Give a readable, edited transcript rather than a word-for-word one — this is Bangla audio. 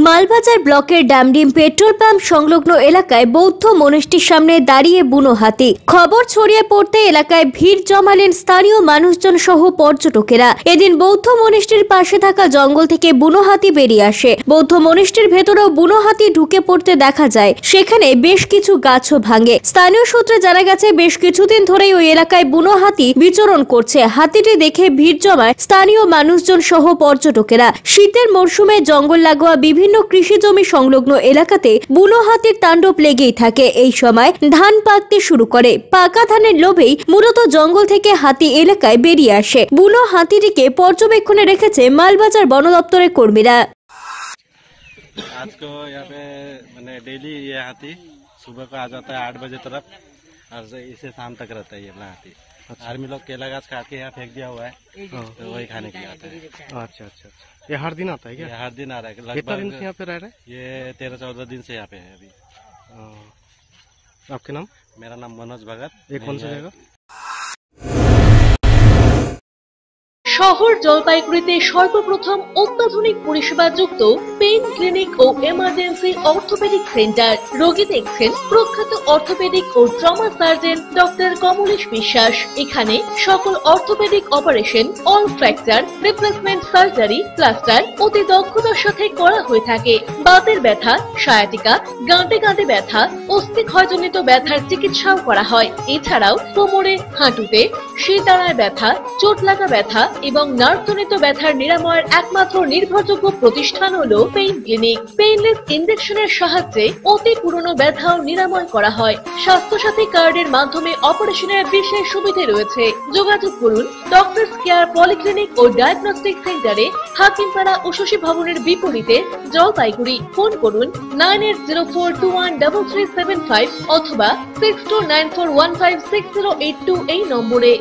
মালবাজার ব্লকের ডামডিম পেট্রোল পাম্প সংলগ্ন এলাকায় বৌদ্ধ মনস্টির সামনে দাঁড়িয়ে বুনো হাতি। খবর ছড়িয়ে পড়তে এলাকায় ভিড় জমালেন স্থানীয় মানুষজন সহ পর্যটকেরা। এদিন বৌদ্ধ মনস্টির পাশে থাকা জঙ্গল থেকে বুনো হাতি বেরিয়ে আসে। বৌদ্ধ মনস্টির ভেতরেও বুনো হাতি ঢুকে পড়তে দেখা যায়। সেখানে বেশ কিছু গাছও ভাঙে। স্থানীয় সূত্রে জানা গেছে বেশ কিছুদিন ধরেই ওই এলাকায় বুনো হাতি বিচরণ করছে। হাতিটি দেখে ভিড় জমায় স্থানীয় মানুষজন সহ পর্যটকেরা। শীতের মরশুমে জঙ্গল লাগোয়া বিভিন্ন কৃষি জমি সংলগ্ন এলাকাতে বুনো হাতির তাণ্ডব লেগেই থাকে। এই সময় ধান পাকতে শুরু করে। পাকা ধানের লোভেই মূলত জঙ্গল থেকে হাতি এলাকায় বেরিয়ে আসে। বুনো হাতিটিকে পর্যবেক্ষণে রেখেছে মালবাজার বন দপ্তরের কর্মীরা। आज को यहाँ पे मैंने डेली ये हाथी सुबह को आ जाता है 8 बजे तरफ और इसे शाम तक रहता है ये अपना हाथी। आर्मी लोग केला गाछ काट के यहाँ फेंक दिया हुआ है तो वही खाने के लिए आता है। अच्छा अच्छा अच्छा, ये हर दिन आता है क्या? ये हर दिन आ रहा है। कितना दिन से यहाँ पे रह रहे हैं? ये 13-14 दिन से यहाँ पे है अभी। आपके नाम? मेरा नाम मनोज भगत। ये कौन सा जगह? শহর জলপাইগুড়িতে সর্বপ্রথম অত্যাধুনিক পরিষেবাযুক্ত পেইন ক্লিনিক ও এমার্জেন্সি অর্থোপেডিক সেন্টার। রোগী দেখছেন প্রখ্যাত অর্থোপেডিক ও ট্রমা সার্জন ডক্টর কমলেশ বিশ্বাস। এখানে সকল orthopaedic operation, all fracture, replacement surgery, plaster অতি দক্ষতার সাথে করা হয়ে থাকে। বাতের ব্যথা, সায়াটিকা, গাঁটে গাঁটে ব্যথা, অস্থিক্ষয়জনিত ব্যথার চিকিৎসাও করা হয়। এছাড়াও কোমরে, হাঁটুতে, শিরদাঁড়ায় ব্যথা, চোট লাগা ব্যথা এবং নার্ভজনিত ব্যথার নিরাময়ের একমাত্র নির্ভরযোগ্য প্রতিষ্ঠান হলো পেইন ক্লিনিক। পেইনলেস ইনজেকশনের সাহায্যে অতি পুরনো ব্যথাও নিরাময় করা হয়। স্বাস্থ্যসাথী কার্ডের মাধ্যমে অপারেশনের বিশেষ সুবিধা রয়েছে। যোগাযোগ করুন ডক্টরস কেয়ার পলিক্লিনিক ও ডায়াগনস্টিক সেন্টারে, হাকিমপাড়া ও শশী ভবনের বিপরীতে, জলপাইগুড়ি। ফোন করুন 9804213375 অথবা 6294156082 এই নম্বরে।